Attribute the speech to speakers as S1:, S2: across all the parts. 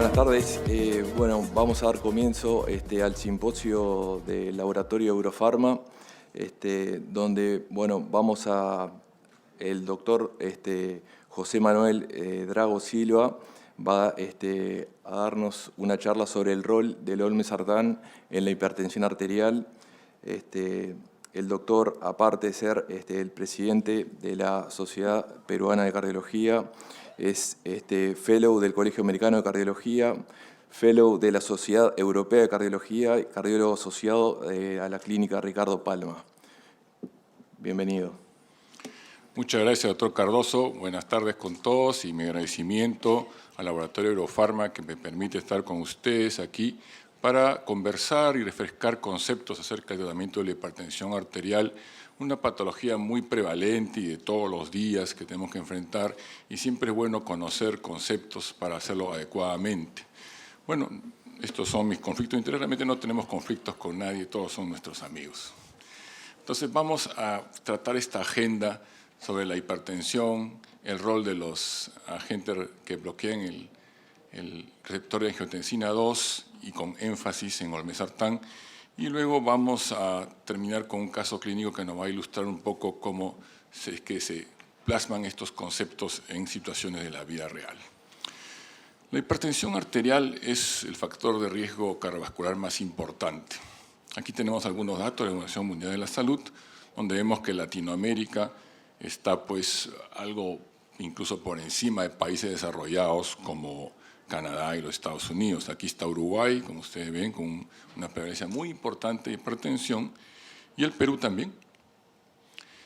S1: Buenas tardes. Bueno, vamos a dar comienzo al simposio del Laboratorio Eurofarma, donde vamos el doctor José Manuel Drago Silva va a darnos una charla sobre el rol del olmesartán en la hipertensión arterial. El doctor, aparte de ser el presidente de la Sociedad Peruana de Cardiología, es Fellow del Colegio Americano de Cardiología, Fellow de la Sociedad Europea de Cardiología y cardiólogo asociado a la Clínica Ricardo Palma. Bienvenido.
S2: Muchas gracias, doctor Cardoso. Buenas tardes con todos y mi agradecimiento al Laboratorio Eurofarma que me permite estar con ustedes aquí para conversar y refrescar conceptos acerca del tratamiento de la hipertensión arterial, una patología muy prevalente y de todos los días que tenemos que enfrentar, y siempre es bueno conocer conceptos para hacerlo adecuadamente. Bueno, estos son mis conflictos de interés, realmente no tenemos conflictos con nadie, todos son nuestros amigos. Entonces vamos a tratar esta agenda sobre la hipertensión, el rol de los agentes que bloquean el receptor de angiotensina 2 y con énfasis en olmesartán, y luego vamos a terminar con un caso clínico que nos va a ilustrar un poco cómo es que se plasman estos conceptos en situaciones de la vida real. La hipertensión arterial es el factor de riesgo cardiovascular más importante. Aquí tenemos algunos datos de la Organización Mundial de la Salud, donde vemos que Latinoamérica está algo incluso por encima de países desarrollados como Canadá y los Estados Unidos. Aquí está Uruguay, como ustedes ven, con una prevalencia muy importante de hipertensión, y el Perú también.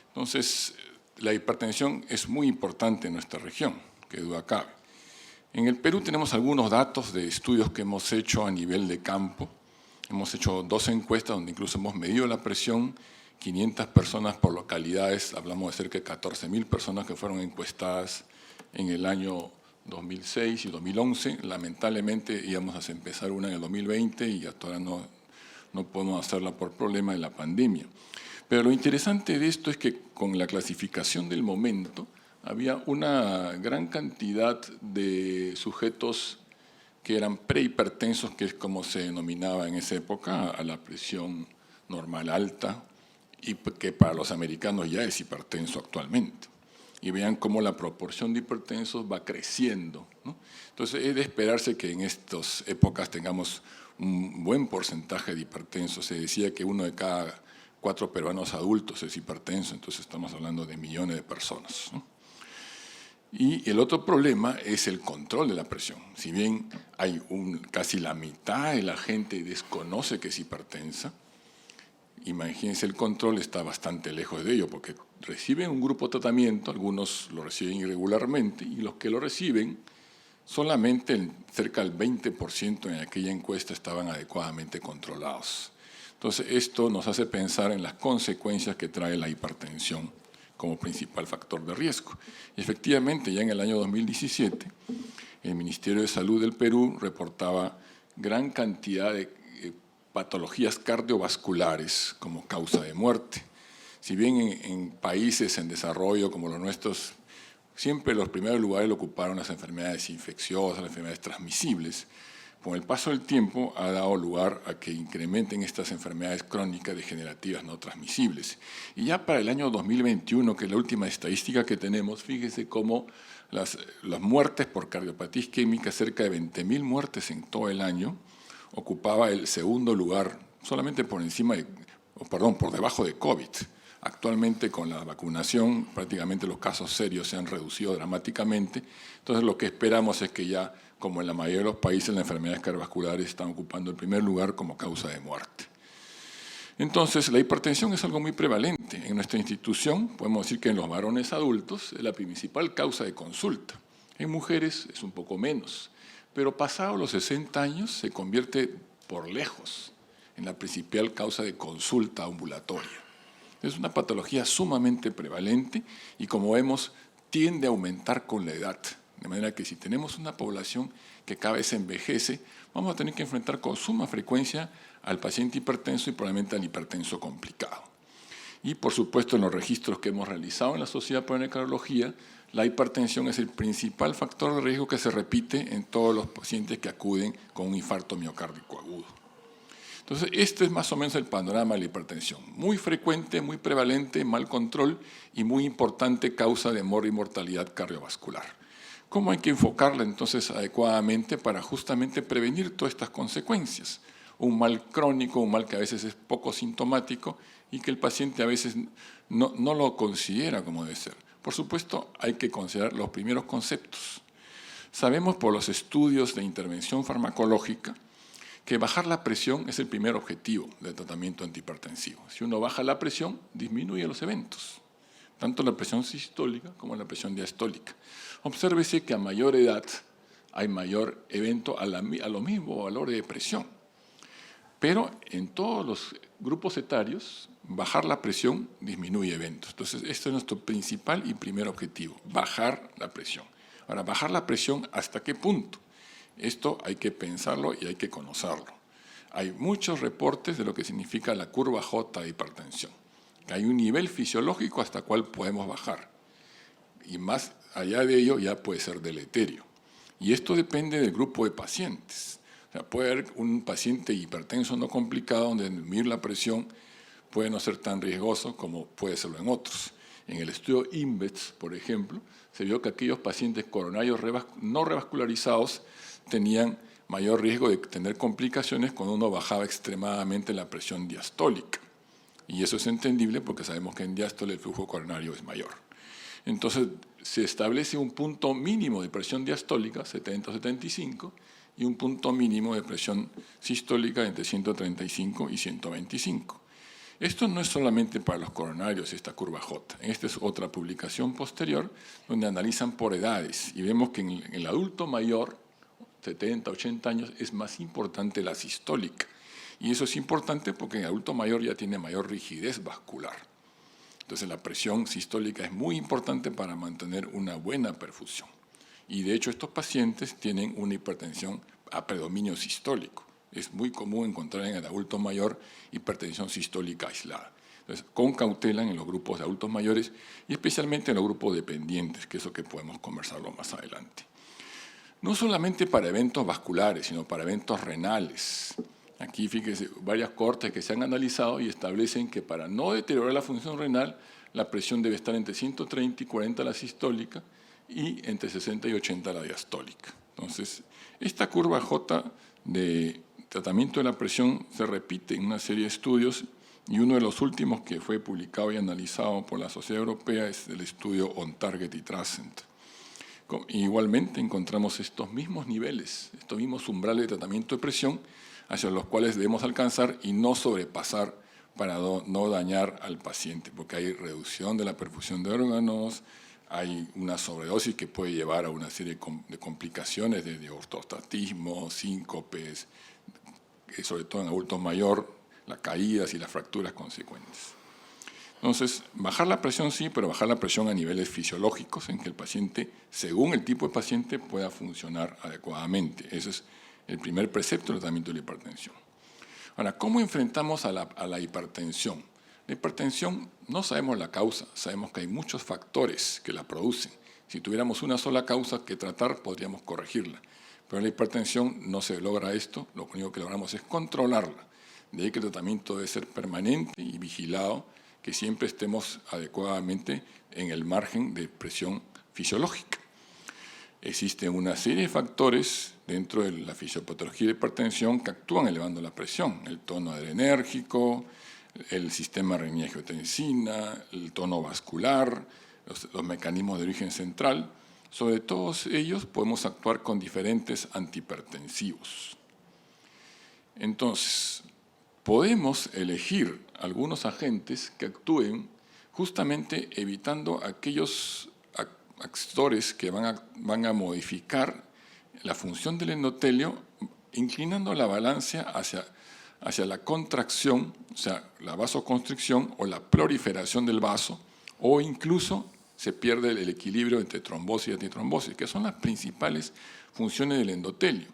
S2: Entonces, la hipertensión es muy importante en nuestra región, que duda cabe. En el Perú tenemos algunos datos de estudios que hemos hecho a nivel de campo. Hemos hecho 2 encuestas donde incluso hemos medido la presión, 500 personas por localidades, hablamos de cerca de 14.000 personas que fueron encuestadas en el año 2006 y 2011. Lamentablemente íbamos a empezar una en el 2020 y hasta ahora no podemos hacerla por problema de la pandemia. Pero lo interesante de esto es que con la clasificación del momento había una gran cantidad de sujetos que eran prehipertensos, que es como se denominaba en esa época a la presión normal alta, y que para los americanos ya es hipertenso actualmente. Y vean cómo la proporción de hipertensos va creciendo, ¿no? Entonces es de esperarse que en estas épocas tengamos un buen porcentaje de hipertensos. Se decía que 1 de cada 4 peruanos adultos es hipertenso, entonces estamos hablando de millones de personas, ¿no? Y el otro problema es el control de la presión. Si bien hay casi la mitad de la gente desconoce que es hipertensa, imagínense, el control está bastante lejos de ello, porque reciben un grupo de tratamiento, algunos lo reciben irregularmente, y los que lo reciben, solamente cerca del 20% en aquella encuesta estaban adecuadamente controlados. Entonces, esto nos hace pensar en las consecuencias que trae la hipertensión como principal factor de riesgo. Y efectivamente, ya en el año 2017, el Ministerio de Salud del Perú reportaba gran cantidad de patologías cardiovasculares como causa de muerte. Si bien en países en desarrollo como los nuestros, siempre los primeros lugares lo ocuparon las enfermedades infecciosas, las enfermedades transmisibles, con el paso del tiempo ha dado lugar a que incrementen estas enfermedades crónicas degenerativas no transmisibles. Y ya para el año 2021, que es la última estadística que tenemos, fíjese cómo las muertes por cardiopatía isquémica, cerca de 20.000 muertes en todo el año, ocupaba el segundo lugar, solamente por debajo de COVID. Actualmente, con la vacunación, prácticamente los casos serios se han reducido dramáticamente. Entonces, lo que esperamos es que ya, como en la mayoría de los países, las enfermedades cardiovasculares están ocupando el primer lugar como causa de muerte. Entonces, la hipertensión es algo muy prevalente. En nuestra institución, podemos decir que en los varones adultos es la principal causa de consulta. En mujeres es un poco menos, pero pasados los 60 años se convierte por lejos en la principal causa de consulta ambulatoria. Es una patología sumamente prevalente y, como vemos, tiende a aumentar con la edad. De manera que si tenemos una población que cada vez envejece, vamos a tener que enfrentar con suma frecuencia al paciente hipertenso y probablemente al hipertenso complicado. Y, por supuesto, en los registros que hemos realizado en la Sociedad Peruana de Cardiología, la hipertensión es el principal factor de riesgo que se repite en todos los pacientes que acuden con un infarto miocárdico agudo. Entonces, este es más o menos el panorama de la hipertensión. Muy frecuente, muy prevalente, mal control y muy importante causa de mortalidad cardiovascular. ¿Cómo hay que enfocarla entonces adecuadamente para justamente prevenir todas estas consecuencias? Un mal crónico, un mal que a veces es poco sintomático y que el paciente a veces no lo considera como debe ser. Por supuesto, hay que considerar los primeros conceptos. Sabemos por los estudios de intervención farmacológica que bajar la presión es el primer objetivo del tratamiento antihipertensivo. Si uno baja la presión, disminuye los eventos, tanto la presión sistólica como la presión diastólica. Obsérvese que a mayor edad hay mayor evento a los mismos valores de presión. Pero en todos los grupos etarios, bajar la presión disminuye eventos. Entonces, este es nuestro principal y primer objetivo, bajar la presión. Ahora, bajar la presión, ¿hasta qué punto? Esto hay que pensarlo y hay que conocerlo. Hay muchos reportes de lo que significa la curva J de hipertensión. Hay un nivel fisiológico hasta el cual podemos bajar. Y más allá de ello ya puede ser deleterio. Y esto depende del grupo de pacientes. O sea, puede haber un paciente hipertenso no complicado donde medir la presión puede no ser tan riesgoso como puede serlo en otros. En el estudio INVETS, por ejemplo, se vio que aquellos pacientes coronarios no revascularizados tenían mayor riesgo de tener complicaciones cuando uno bajaba extremadamente la presión diastólica. Y eso es entendible porque sabemos que en diástole el flujo coronario es mayor. Entonces, se establece un punto mínimo de presión diastólica, 70 o 75, y un punto mínimo de presión sistólica entre 135 y 125. Esto no es solamente para los coronarios, esta curva J. Esta es otra publicación posterior donde analizan por edades y vemos que en el adulto mayor, 70, 80 años, es más importante la sistólica. Y eso es importante porque en el adulto mayor ya tiene mayor rigidez vascular. Entonces la presión sistólica es muy importante para mantener una buena perfusión. Y de hecho estos pacientes tienen una hipertensión a predominio sistólico. Es muy común encontrar en el adulto mayor hipertensión sistólica aislada. Entonces, con cautela en los grupos de adultos mayores y especialmente en los grupos dependientes, que es lo que podemos conversarlo más adelante. No solamente para eventos vasculares, sino para eventos renales. Aquí, fíjese, varias cortes que se han analizado y establecen que para no deteriorar la función renal, la presión debe estar entre 130 y 40 la sistólica y entre 60 y 80 la diastólica. Entonces, esta curva J de tratamiento de la presión se repite en una serie de estudios y uno de los últimos que fue publicado y analizado por la Sociedad Europea es el estudio On Target y Trascend. Igualmente encontramos estos mismos niveles, estos mismos umbrales de tratamiento de presión hacia los cuales debemos alcanzar y no sobrepasar para no dañar al paciente, porque hay reducción de la perfusión de órganos, hay una sobredosis que puede llevar a una serie de complicaciones de ortostatismo, síncopes, sobre todo en adultos mayor, las caídas y las fracturas consecuentes. Entonces, bajar la presión sí, pero bajar la presión a niveles fisiológicos en que el paciente, según el tipo de paciente, pueda funcionar adecuadamente. Ese es el primer precepto del tratamiento de la hipertensión. Ahora, ¿cómo enfrentamos a la hipertensión? La hipertensión no sabemos la causa, sabemos que hay muchos factores que la producen. Si tuviéramos una sola causa que tratar, podríamos corregirla. Pero en la hipertensión no se logra esto, lo único que logramos es controlarla. De ahí que el tratamiento debe ser permanente y vigilado, que siempre estemos adecuadamente en el margen de presión fisiológica. Existen una serie de factores dentro de la fisiopatología de hipertensión que actúan elevando la presión, el tono adrenérgico, el sistema renina-angiotensina, el tono vascular, los mecanismos de origen central. Sobre todos ellos podemos actuar con diferentes antihipertensivos. Entonces, podemos elegir algunos agentes que actúen justamente evitando aquellos actores que van a modificar la función del endotelio, inclinando la balanza hacia la contracción, o sea, la vasoconstricción o la proliferación del vaso, o incluso se pierde el equilibrio entre trombosis y antitrombosis, que son las principales funciones del endotelio,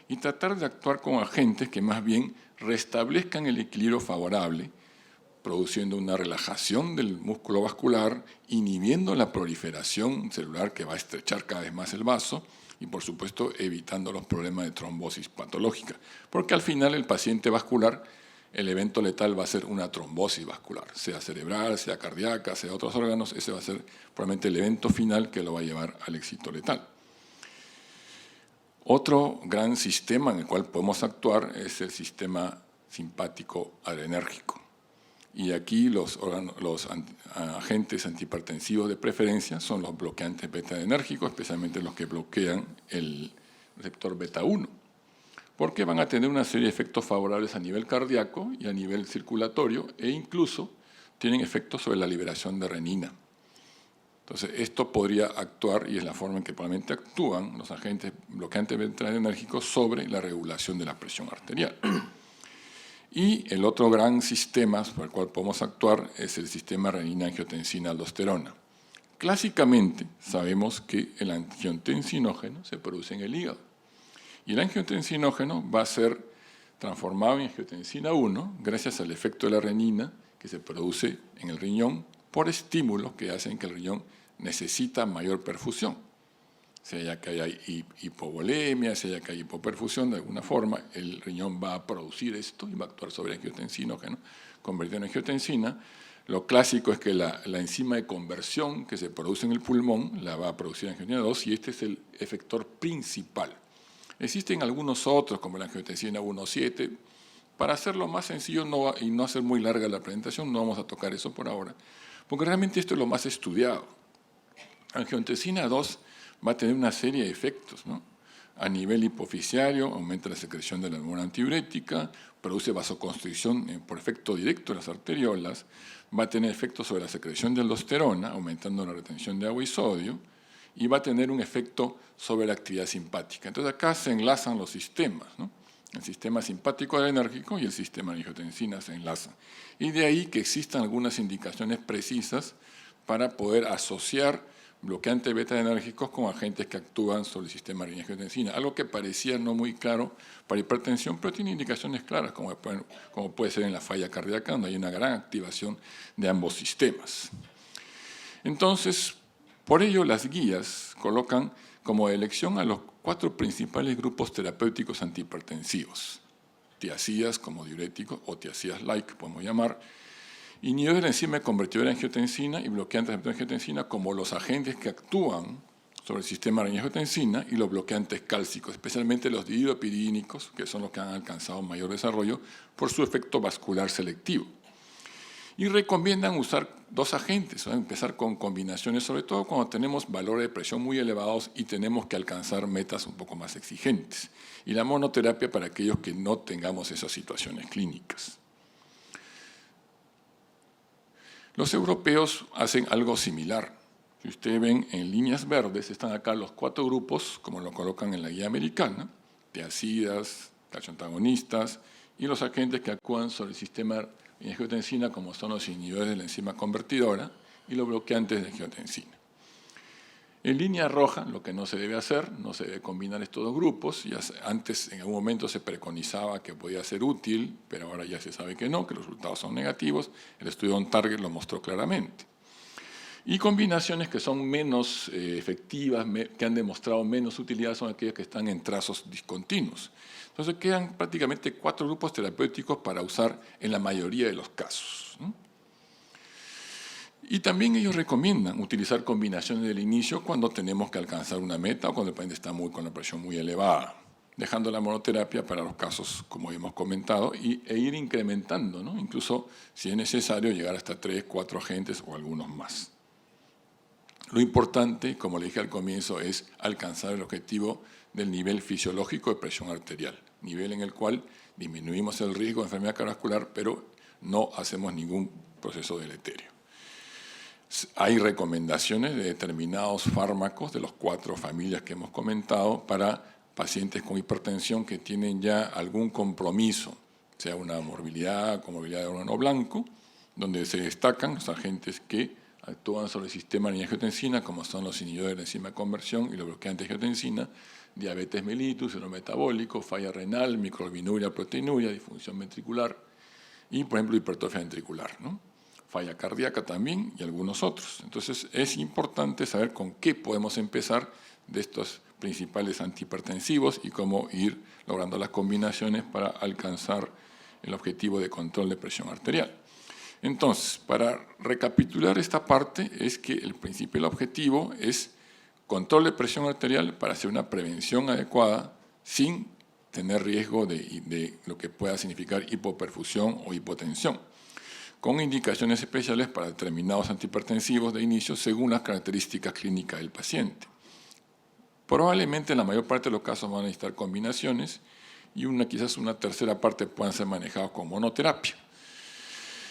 S2: y tratar de actuar con agentes que más bien restablezcan el equilibrio favorable produciendo una relajación del músculo vascular, inhibiendo la proliferación celular que va a estrechar cada vez más el vaso y, por supuesto, evitando los problemas de trombosis patológica. Porque al final el paciente vascular, el evento letal va a ser una trombosis vascular, sea cerebral, sea cardíaca, sea otros órganos, ese va a ser probablemente el evento final que lo va a llevar al éxito letal. Otro gran sistema en el cual podemos actuar es el sistema simpático adrenérgico. Y aquí los agentes antihipertensivos de preferencia son los bloqueantes beta-adrenérgicos, especialmente los que bloquean el receptor beta-1, porque van a tener una serie de efectos favorables a nivel cardíaco y a nivel circulatorio, e incluso tienen efectos sobre la liberación de renina. Entonces, esto podría actuar, y es la forma en que probablemente actúan los agentes bloqueantes beta-adrenérgicos sobre la regulación de la presión arterial. Y el otro gran sistema por el cual podemos actuar es el sistema renina-angiotensina-aldosterona. Clásicamente sabemos que el angiotensinógeno se produce en el hígado. Y el angiotensinógeno va a ser transformado en angiotensina 1 gracias al efecto de la renina que se produce en el riñón por estímulos que hacen que el riñón necesita mayor perfusión. Sea que haya hipovolemia, sea que haya hipoperfusión, de alguna forma el riñón va a producir esto y va a actuar sobre el angiotensinógeno, convirtiendo en angiotensina. Lo clásico es que la enzima de conversión que se produce en el pulmón la va a producir angiotensina 2 y este es el efector principal. Existen algunos otros, como la angiotensina 1,7. Para hacerlo más sencillo y no hacer muy larga la presentación, no vamos a tocar eso por ahora, porque realmente esto es lo más estudiado. Angiotensina 2 va a tener una serie de efectos, ¿no? A nivel hipofisiario, aumenta la secreción de la hormona antidiurética, produce vasoconstricción por efecto directo en las arteriolas, va a tener efectos sobre la secreción de aldosterona, aumentando la retención de agua y sodio, y va a tener un efecto sobre la actividad simpática. Entonces acá se enlazan los sistemas, ¿no? El sistema simpático adrenérgico y el sistema de angiotensina se enlazan. Y de ahí que existan algunas indicaciones precisas para poder asociar bloqueantes beta-adrenérgicos con agentes que actúan sobre el sistema de angiotensina, algo que parecía no muy claro para hipertensión, pero tiene indicaciones claras, como puede ser en la falla cardíaca, donde hay una gran activación de ambos sistemas. Entonces, por ello las guías colocan como elección a los 4 principales grupos terapéuticos antihipertensivos, tiazidas como diuréticos o tiazidas-like, podemos llamar, inhibidores de la enzima convertidora de angiotensina y bloqueantes de angiotensina como los agentes que actúan sobre el sistema de angiotensina y los bloqueantes cálcicos, especialmente los dihidropiridínicos, que son los que han alcanzado mayor desarrollo por su efecto vascular selectivo. Y recomiendan usar 2 agentes, ¿no? Empezar con combinaciones, sobre todo cuando tenemos valores de presión muy elevados y tenemos que alcanzar metas un poco más exigentes. Y la monoterapia para aquellos que no tengamos esas situaciones clínicas. Los europeos hacen algo similar. Si ustedes ven en líneas verdes, están acá los 4 grupos, como lo colocan en la guía americana, tiazidas, calcioantagonistas, y los agentes que actúan sobre el sistema de angiotensina, como son los inhibidores de la enzima convertidora y los bloqueantes de angiotensina. En línea roja, lo que no se debe hacer, no se debe combinar estos 2 grupos. Ya antes, en algún momento, se preconizaba que podía ser útil, pero ahora ya se sabe que no, que los resultados son negativos. El estudio OnTarget lo mostró claramente. Y combinaciones que son menos efectivas, que han demostrado menos utilidad, son aquellas que están en trazos discontinuos. Entonces quedan prácticamente 4 grupos terapéuticos para usar en la mayoría de los casos, ¿no? Y también ellos recomiendan utilizar combinaciones del inicio cuando tenemos que alcanzar una meta o cuando el paciente está con la presión muy elevada, dejando la monoterapia para los casos, como hemos comentado, e ir incrementando, ¿no? Incluso, si es necesario, llegar hasta 3, 4 agentes o algunos más. Lo importante, como le dije al comienzo, es alcanzar el objetivo del nivel fisiológico de presión arterial, nivel en el cual disminuimos el riesgo de enfermedad cardiovascular, pero no hacemos ningún proceso deleterio. Hay recomendaciones de determinados fármacos de las 4 familias que hemos comentado para pacientes con hipertensión que tienen ya algún compromiso, sea una morbilidad, comorbilidad de órgano blanco, donde se destacan los agentes que actúan sobre el sistema de angiotensina, como son los inhibidores de la enzima de conversión y los bloqueantes de angiotensina, diabetes mellitus, síndrome metabólico, falla renal, microalbuminuria, proteinuria, disfunción ventricular y, por ejemplo, hipertrofia ventricular, ¿no? Falla cardíaca también y algunos otros. Entonces, es importante saber con qué podemos empezar de estos principales antihipertensivos y cómo ir logrando las combinaciones para alcanzar el objetivo de control de presión arterial. Entonces, para recapitular esta parte, es que el principal objetivo es control de presión arterial para hacer una prevención adecuada sin tener riesgo de lo que pueda significar hipoperfusión o hipotensión, con indicaciones especiales para determinados antihipertensivos de inicio según las características clínicas del paciente. Probablemente en la mayor parte de los casos van a necesitar combinaciones y quizás una tercera parte puedan ser manejados con monoterapia.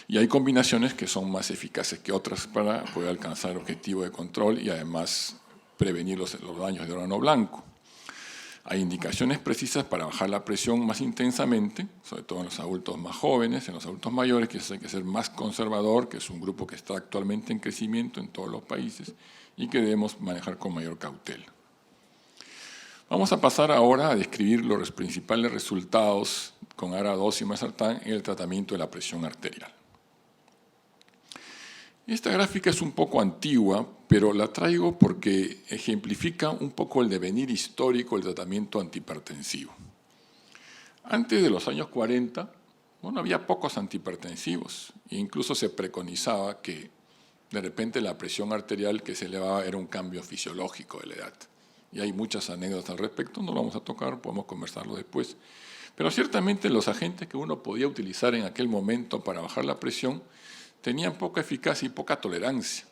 S2: Y hay combinaciones que son más eficaces que otras para poder alcanzar el objetivo de control y además prevenir los daños de órgano blanco. Hay indicaciones precisas para bajar la presión más intensamente, sobre todo en los adultos más jóvenes, en los adultos mayores, que hay que ser más conservador, que es un grupo que está actualmente en crecimiento en todos los países y que debemos manejar con mayor cautela. Vamos a pasar ahora a describir los principales resultados con ARA-2 y Mesartán en el tratamiento de la presión arterial. Esta gráfica es un poco antigua, pero la traigo porque ejemplifica un poco el devenir histórico del tratamiento antihipertensivo. Antes de los años 40, había pocos antihipertensivos e incluso se preconizaba que de repente la presión arterial que se elevaba era un cambio fisiológico de la edad. Y hay muchas anécdotas al respecto, no lo vamos a tocar, podemos conversarlo después. Pero ciertamente los agentes que uno podía utilizar en aquel momento para bajar la presión tenían poca eficacia y poca tolerancia.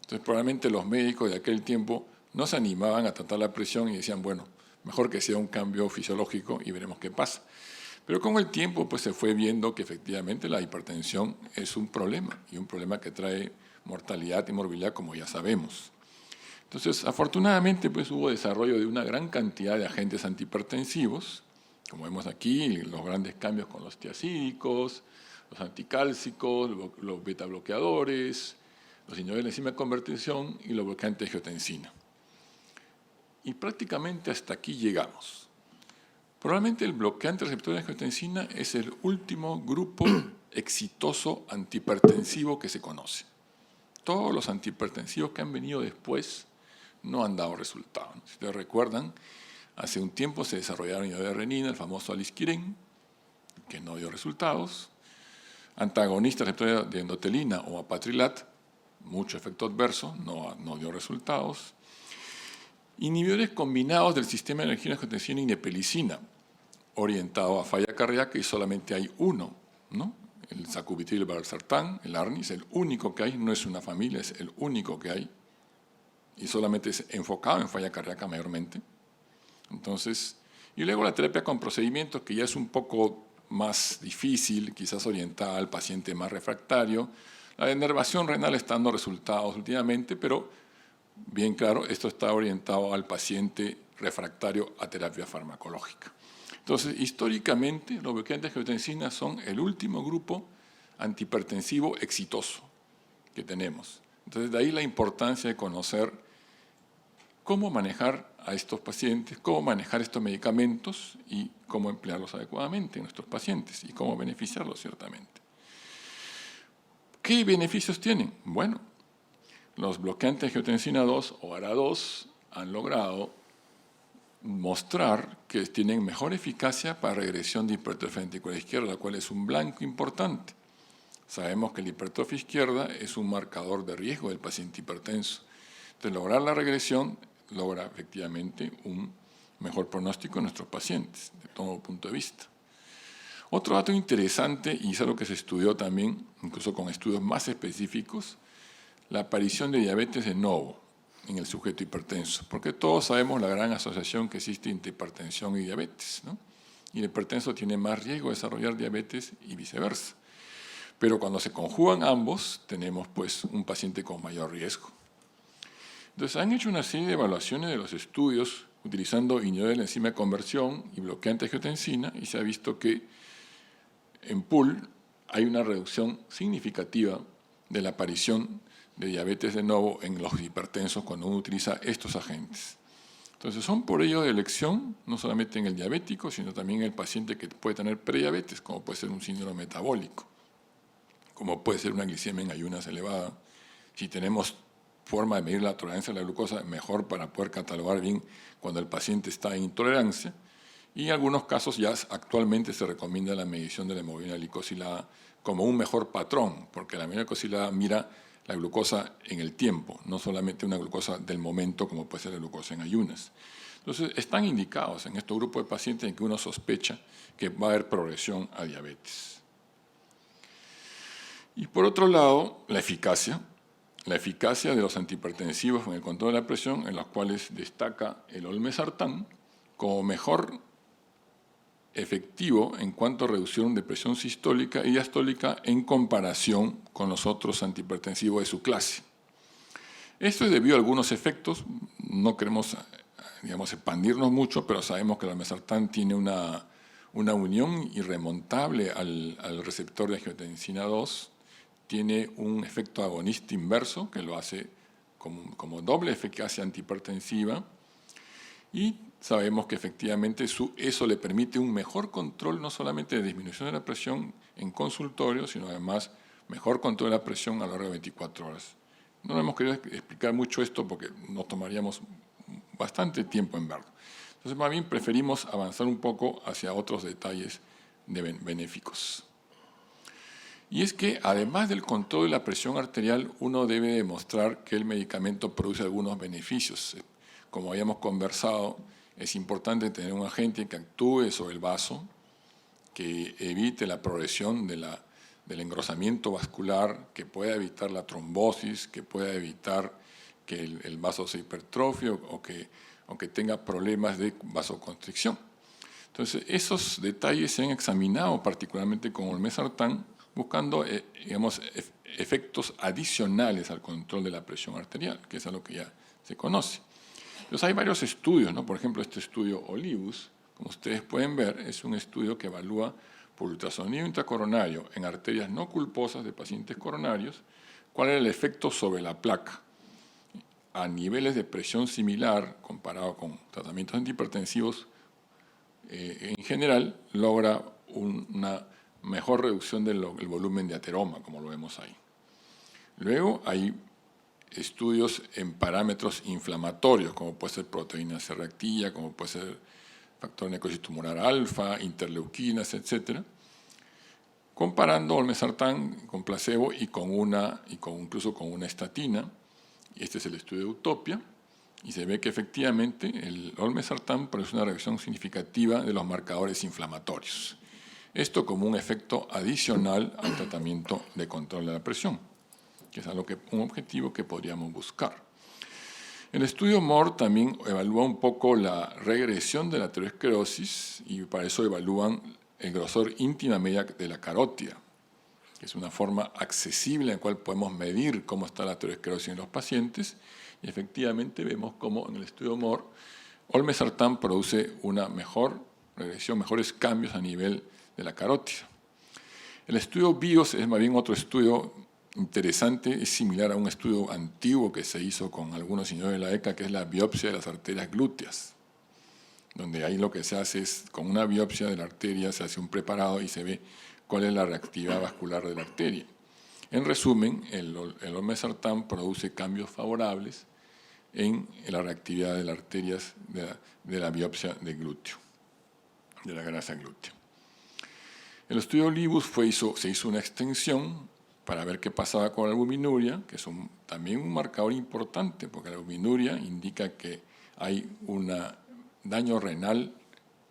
S2: Entonces probablemente los médicos de aquel tiempo no se animaban a tratar la presión y decían, bueno, mejor que sea un cambio fisiológico y veremos qué pasa. Pero con el tiempo pues, se fue viendo que efectivamente la hipertensión es un problema y un problema que trae mortalidad y morbilidad, como ya sabemos. Entonces, afortunadamente pues, hubo desarrollo de una gran cantidad de agentes antihipertensivos, como vemos aquí, los grandes cambios con los tiazídicos, los anticálcicos, los beta-bloqueadores, los inhibidores de la enzima de conversión y los bloqueantes de angiotensina. Y prácticamente hasta aquí llegamos. Probablemente el bloqueante receptor de angiotensina es el último grupo exitoso antihipertensivo que se conoce. Todos los antihipertensivos que han venido después no han dado resultados. Si ustedes recuerdan, hace un tiempo se desarrollaron inhibidores de renina, el famoso alisquiren, que no dio resultados. Antagonistas receptores de endotelina o apatrilat, mucho efecto adverso, no dio resultados. Inhibidores combinados del sistema de energía de angiotensina y nepelicina, orientado a falla cardíaca y solamente hay uno, ¿no? El sacubitril valsartán, el ARNI, es el único que hay, no es una familia, es el único que hay y solamente es enfocado en falla cardíaca mayormente. Entonces, y luego la terapia con procedimientos que ya es un poco más difícil, quizás orientada al paciente más refractario. La denervación renal está dando resultados últimamente, pero bien claro, esto está orientado al paciente refractario a terapia farmacológica. Entonces, históricamente, los bloqueantes de angiotensina son el último grupo antihipertensivo exitoso que tenemos. Entonces, de ahí la importancia de conocer cómo manejar a estos pacientes, cómo manejar estos medicamentos y cómo emplearlos adecuadamente en nuestros pacientes y cómo beneficiarlos ciertamente. ¿Qué beneficios tienen? Bueno, los bloqueantes de angiotensina 2 o ARA-2 han logrado mostrar que tienen mejor eficacia para regresión de hipertrofia ventricular izquierda, la cual es un blanco importante. Sabemos que la hipertrofia izquierda es un marcador de riesgo del paciente hipertenso. Entonces, lograr la regresión logra efectivamente un mejor pronóstico en nuestros pacientes, de todo punto de vista. Otro dato interesante, y es algo que se estudió también, incluso con estudios más específicos, la aparición de diabetes de novo en el sujeto hipertenso, porque todos sabemos la gran asociación que existe entre hipertensión y diabetes, ¿no? Y el hipertenso tiene más riesgo de desarrollar diabetes y viceversa. Pero cuando se conjugan ambos, tenemos pues un paciente con mayor riesgo. Entonces, han hecho una serie de evaluaciones de los estudios utilizando inhibidores de la enzima de conversión y bloqueantes de angiotensina y se ha visto que en pool hay una reducción significativa de la aparición de diabetes de novo en los hipertensos cuando uno utiliza estos agentes. Entonces son por ello de elección, no solamente en el diabético, sino también en el paciente que puede tener prediabetes, como puede ser un síndrome metabólico, como puede ser una glicemia en ayunas elevada. Si tenemos forma de medir la tolerancia a la glucosa, mejor para poder catalogar bien cuando el paciente está en intolerancia. Y en algunos casos ya actualmente se recomienda la medición de la hemoglobina glicosilada como un mejor patrón, porque la hemoglobina glicosilada mira la glucosa en el tiempo, no solamente una glucosa del momento como puede ser la glucosa en ayunas. Entonces, están indicados en estos grupos de pacientes en que uno sospecha que va a haber progresión a diabetes. Y por otro lado, la eficacia de los antihipertensivos en el control de la presión, en los cuales destaca el olmesartán como mejor efectivo en cuanto a reducción de presión sistólica y diastólica en comparación con los otros antihipertensivos de su clase. Esto es debido a algunos efectos, no queremos expandirnos mucho, pero sabemos que el olmesartán tiene una unión irremontable al receptor de angiotensina 2, tiene un efecto agonista inverso que lo hace como doble eficacia antihipertensiva, y sabemos que efectivamente eso le permite un mejor control, no solamente de disminución de la presión en consultorio, sino además mejor control de la presión a lo largo de 24 horas. No hemos querido explicar mucho esto porque nos tomaríamos bastante tiempo en verlo. Entonces, más bien preferimos avanzar un poco hacia otros detalles benéficos. Y es que, además del control de la presión arterial, uno debe demostrar que el medicamento produce algunos beneficios. Como habíamos conversado, es importante tener un agente que actúe sobre el vaso, que evite la progresión del engrosamiento vascular, que pueda evitar la trombosis, que pueda evitar que el vaso se hipertrofie o que tenga problemas de vasoconstricción. Entonces, esos detalles se han examinado particularmente con olmesartán, buscando efectos adicionales al control de la presión arterial, que es algo que ya se conoce. Entonces hay varios estudios, ¿no? Por ejemplo, este estudio Olivus, como ustedes pueden ver, es un estudio que evalúa por ultrasonido intracoronario en arterias no culposas de pacientes coronarios cuál era el efecto sobre la placa a niveles de presión similar comparado con tratamientos antihipertensivos. En general logra una mejor reducción del volumen de ateroma, como lo vemos ahí. Luego hay estudios en parámetros inflamatorios, como puede ser proteína C reactiva, como puede ser factor de necrosis tumoral alfa, interleuquinas, etc., comparando olmesartán con placebo y incluso con una estatina. Este es el estudio de Utopia, y se ve que efectivamente el olmesartán produce una reducción significativa de los marcadores inflamatorios. Esto como un efecto adicional al tratamiento de control de la presión, que es un objetivo que podríamos buscar. El estudio Moore también evalúa un poco la regresión de la aterosclerosis, y para eso evalúan el grosor íntima media de la carótida, que es una forma accesible en la cual podemos medir cómo está la aterosclerosis en los pacientes, y efectivamente vemos cómo en el estudio Moore olmesartán produce una mejor regresión, mejores cambios a nivel de la carótida. El estudio BIOS es más bien otro estudio interesante, es similar a un estudio antiguo que se hizo con algunos señores de la ECA, que es la biopsia de las arterias glúteas, donde ahí lo que se hace es, con una biopsia de la arteria, se hace un preparado y se ve cuál es la reactividad vascular de la arteria. En resumen, el olmesartán produce cambios favorables en la reactividad de las arterias de la biopsia de glúteo, de la grasa glútea. El estudio Olivus se hizo una extensión para ver qué pasaba con la albuminuria, que es también un marcador importante, porque la albuminuria indica que hay un daño renal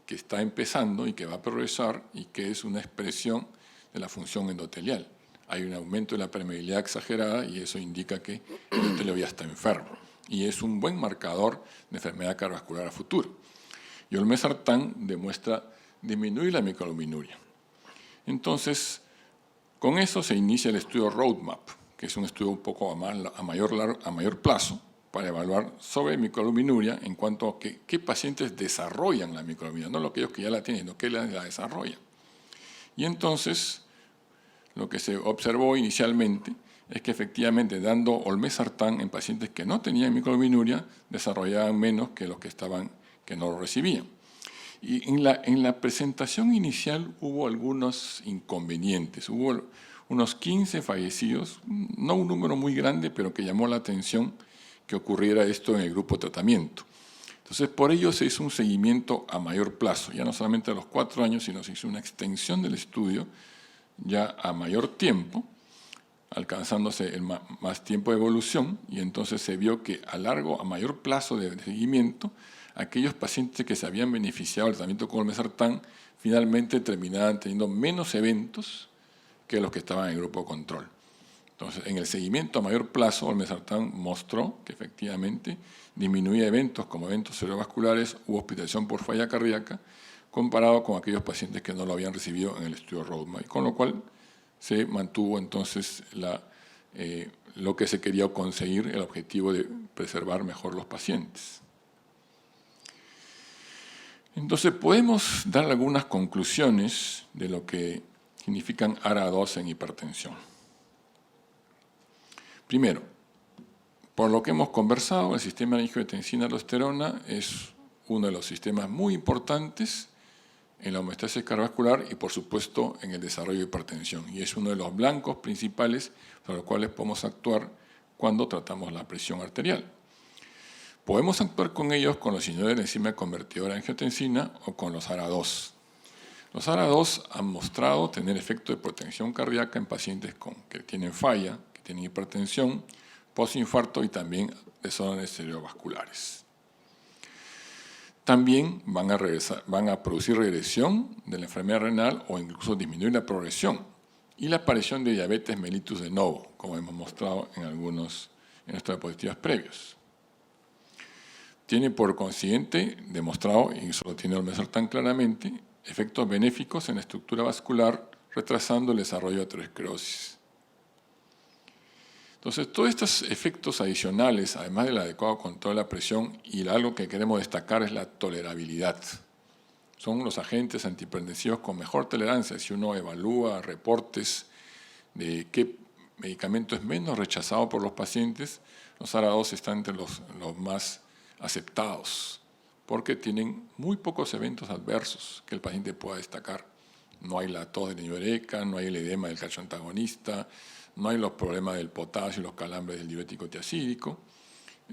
S2: que está empezando y que va a progresar y que es una expresión de la función endotelial. Hay un aumento de la permeabilidad exagerada y eso indica que el endotelio ya está enfermo. Y es un buen marcador de enfermedad cardiovascular a futuro. Y olmesartán demuestra disminuir la microalbuminuria. Entonces, con eso se inicia el estudio Roadmap, que es un estudio un poco a mayor plazo para evaluar sobre microalbuminuria en cuanto a qué pacientes desarrollan la microalbuminuria, no aquellos que ya la tienen, sino que la desarrollan. Y entonces, lo que se observó inicialmente es que efectivamente dando olmesartán en pacientes que no tenían microalbuminuria desarrollaban menos que los que no lo recibían. Y en la presentación inicial hubo algunos inconvenientes, hubo unos 15 fallecidos, no un número muy grande, pero que llamó la atención que ocurriera esto en el grupo de tratamiento. Entonces, por ello se hizo un seguimiento a mayor plazo, ya no solamente a los 4 años, sino se hizo una extensión del estudio ya a mayor tiempo, alcanzándose el más tiempo de evolución, y entonces se vio que a mayor plazo de seguimiento, aquellos pacientes que se habían beneficiado del tratamiento con olmesartán finalmente terminaban teniendo menos eventos que los que estaban en el grupo control. Entonces, en el seguimiento a mayor plazo, olmesartán mostró que efectivamente disminuía eventos como eventos cerebrovasculares u hospitalización por falla cardíaca, comparado con aquellos pacientes que no lo habían recibido en el estudio Roadmap, con lo cual se mantuvo entonces lo que se quería conseguir, el objetivo de preservar mejor los pacientes. Entonces, podemos dar algunas conclusiones de lo que significan ARA2 en hipertensión. Primero, por lo que hemos conversado, el sistema de angiotensina-aldosterona es uno de los sistemas muy importantes en la homeostasis cardiovascular y, por supuesto, en el desarrollo de hipertensión. Y es uno de los blancos principales sobre los cuales podemos actuar cuando tratamos la presión arterial. Podemos actuar con ellos con los inhibidores de la enzima convertidora de angiotensina o con los ARA2. Los ARA2 han mostrado tener efecto de protección cardíaca en pacientes que tienen falla, que tienen hipertensión, postinfarto y también desórdenes cerebrovasculares. También van a producir regresión de la enfermedad renal o incluso disminuir la progresión y la aparición de diabetes mellitus de novo, como hemos mostrado en nuestras diapositivas previos. Tiene por consiguiente demostrado, y eso lo tiene olmesartán claramente, efectos benéficos en la estructura vascular, retrasando el desarrollo de aterosclerosis. Entonces, todos estos efectos adicionales, además del adecuado control de la presión, y algo que queremos destacar es la tolerabilidad. Son los agentes antihipertensivos con mejor tolerancia. Si uno evalúa reportes de qué medicamento es menos rechazado por los pacientes, los ARA2 están entre los más aceptados, porque tienen muy pocos eventos adversos que el paciente pueda destacar. No hay la tos de Nivereca, no hay el edema del cacho antagonista, no hay los problemas del potasio y los calambres del diurético tiazídico.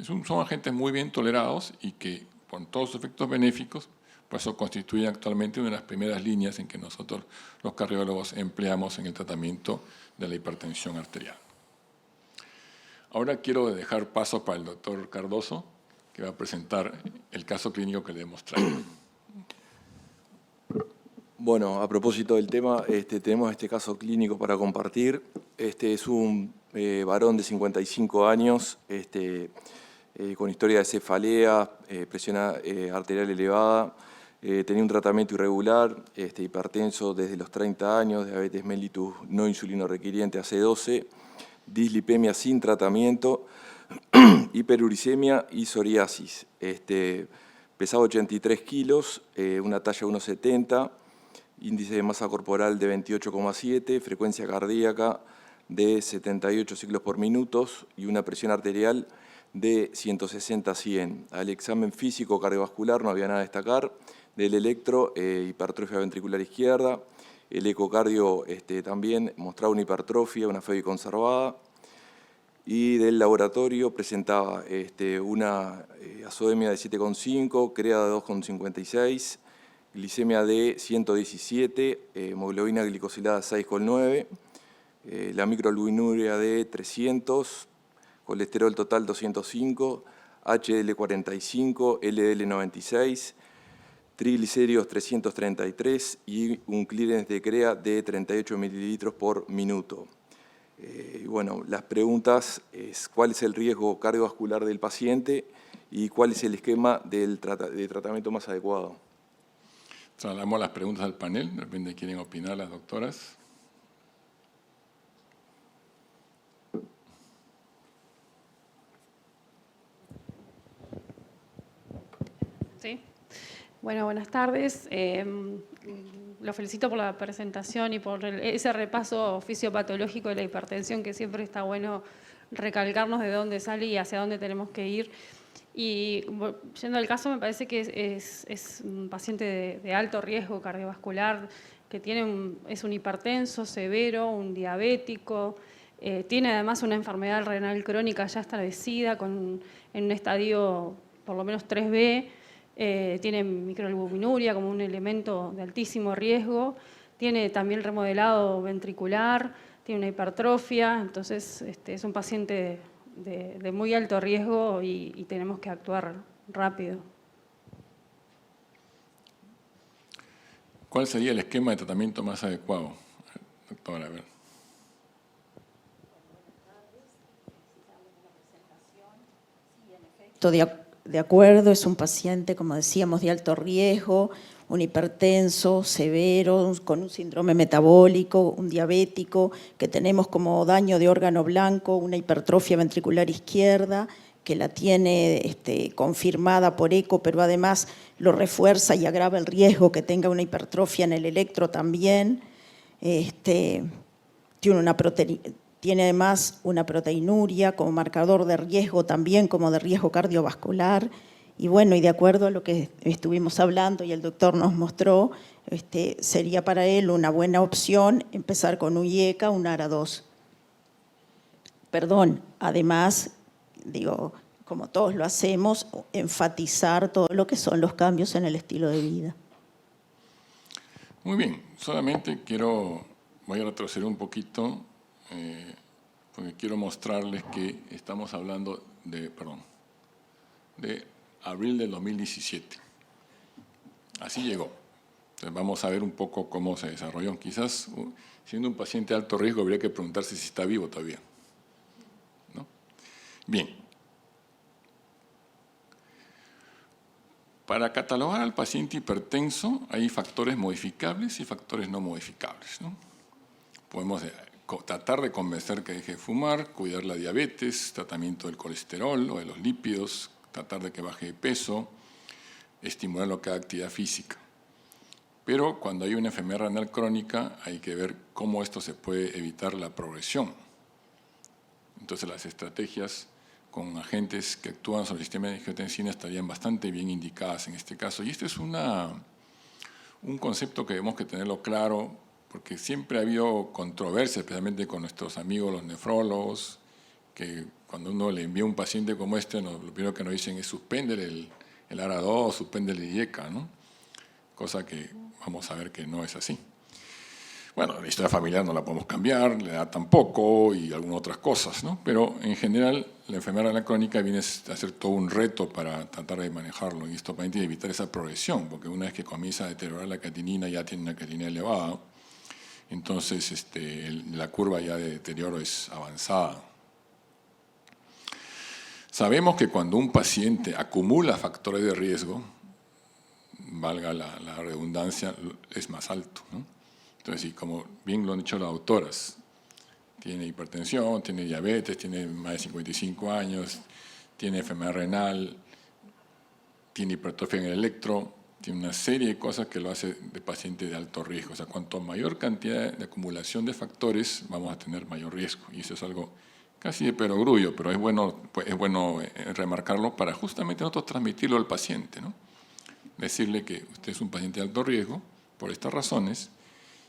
S2: Son agentes muy bien tolerados y que, con todos sus efectos benéficos, por eso constituyen actualmente una de las primeras líneas en que nosotros, los cardiólogos, empleamos en el tratamiento de la hipertensión arterial. Ahora quiero dejar paso para el doctor Cardoso, que va a presentar el caso clínico que le hemos traído.
S1: Bueno, a propósito del tema, tenemos este caso clínico para compartir. Es un varón de 55 años, con historia de cefalea, presión arterial elevada, tenía un tratamiento irregular, hipertenso desde los 30 años, diabetes mellitus no insulino requiriente AC12, dislipemia sin tratamiento, hiperuricemia y psoriasis. Pesaba 83 kilos, una talla 1,70, índice de masa corporal de 28,7, frecuencia cardíaca de 78 ciclos por minuto y una presión arterial de 160/100. Al examen físico cardiovascular no había nada a destacar. Del electro, hipertrofia ventricular izquierda. El ecocardio también mostraba una hipertrofia, una FEBI conservada. Y del laboratorio presentaba una azodemia de 7,5, CREA de 2,56, glicemia de 117, hemoglobina glicosilada 6,9, la microalbuminuria de 300, colesterol total 205, HDL 45, LDL 96, triglicéridos 333 y un clearance de CREA de 38 mililitros por minuto. Y bueno, las preguntas es cuál es el riesgo cardiovascular del paciente y cuál es el esquema de tratamiento más adecuado.
S2: Trasladamos las preguntas al panel, de repente quieren opinar las doctoras.
S3: Sí. Bueno, buenas tardes. lo felicito por la presentación y por ese repaso fisiopatológico de la hipertensión, que siempre está bueno recalcarnos de dónde sale y hacia dónde tenemos que ir. Y yendo al caso, me parece que es un paciente de alto riesgo cardiovascular, que es un hipertenso severo, un diabético, tiene además una enfermedad renal crónica ya establecida en un estadio por lo menos 3B, tiene microalbuminuria como un elemento de altísimo riesgo, tiene también remodelado ventricular, tiene una hipertrofia, entonces es un paciente de muy alto riesgo y tenemos que actuar rápido.
S2: ¿Cuál sería el esquema de tratamiento más adecuado, doctora? A ver.
S4: De acuerdo, es un paciente, como decíamos, de alto riesgo, un hipertenso severo, con un síndrome metabólico, un diabético, que tenemos como daño de órgano blanco, una hipertrofia ventricular izquierda, que la tiene confirmada por eco, pero además lo refuerza y agrava el riesgo que tenga una hipertrofia en el electro también. Tiene además una proteinuria como marcador de riesgo también, como de riesgo cardiovascular. Y bueno, y de acuerdo a lo que estuvimos hablando y el doctor nos mostró, sería para él una buena opción empezar con un IECA, un ARA2. Perdón, además, digo, como todos lo hacemos, enfatizar todo lo que son los cambios en el estilo de vida.
S2: Muy bien, solamente voy a retroceder un poquito, porque quiero mostrarles que estamos hablando de abril del 2017. Así llegó. Entonces vamos a ver un poco cómo se desarrolló. Quizás, siendo un paciente de alto riesgo, habría que preguntarse si está vivo todavía, ¿no? Bien. Para catalogar al paciente hipertenso hay factores modificables y factores no modificables, ¿no? Podemos tratar de convencer que deje de fumar, cuidar la diabetes, tratamiento del colesterol o de los lípidos, tratar de que baje de peso, estimularlo que haga actividad física. Pero cuando hay una enfermedad renal crónica hay que ver cómo esto se puede evitar la progresión. Entonces las estrategias con agentes que actúan sobre el sistema de angiotensina estarían bastante bien indicadas en este caso. Y este es un concepto que debemos que tenerlo claro, porque siempre ha habido controversia, especialmente con nuestros amigos los nefrólogos, que cuando uno le envía un paciente como este, lo primero que nos dicen es suspender el ARA2, suspender el IECA, ¿no? Cosa que vamos a ver que no es así. Bueno, la historia familiar no la podemos cambiar, la edad tampoco y algunas otras cosas, ¿no? Pero en general la enfermedad renal crónica viene a ser todo un reto para tratar de manejarlo y esto permite evitar esa progresión, porque una vez que comienza a deteriorar la creatinina, ya tiene una creatinina elevada, entonces la curva ya de deterioro es avanzada. Sabemos que cuando un paciente acumula factores de riesgo, valga la redundancia, es más alto, ¿no? Entonces, como bien lo han dicho las autoras, tiene hipertensión, tiene diabetes, tiene más de 55 años, tiene enfermedad renal, tiene hipertrofia en el electro, tiene una serie de cosas que lo hace de paciente de alto riesgo. O sea, cuanto mayor cantidad de acumulación de factores, vamos a tener mayor riesgo. Y eso es algo casi de perogrullo, pero es bueno remarcarlo para justamente nosotros transmitirlo al paciente, ¿no? Decirle que usted es un paciente de alto riesgo por estas razones